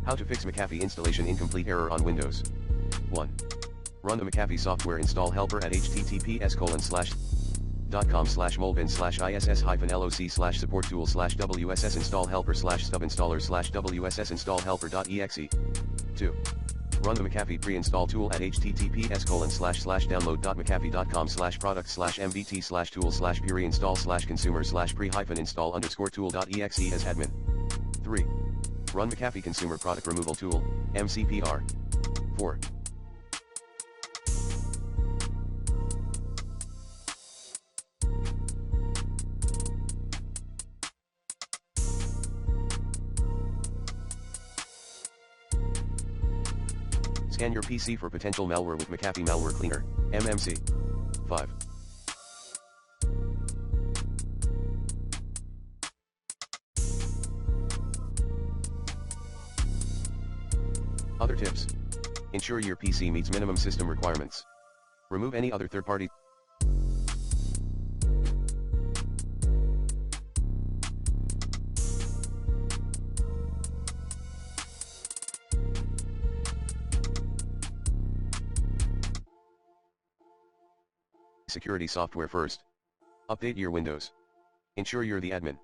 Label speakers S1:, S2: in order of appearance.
S1: How to fix McAfee Installation Incomplete error on Windows. 1. Run the McAfee software install helper at https://.com/molebin/iss-loc/support tool/wss install helper/stub installer/wss install helper.exe. 2. Run the McAfee pre-install tool at https://download.mcafee.com/product/mvt/tool/pre-install/consumer/pre-install_tool.exe as admin. 3. Run McAfee Consumer Product Removal Tool, MCPR. 4. Scan your PC for potential malware with McAfee Malware Cleaner, MMC. 5. Other tips. Ensure your PC meets minimum system requirements. Remove any other third-party security software first. Update your Windows. Ensure you're the admin.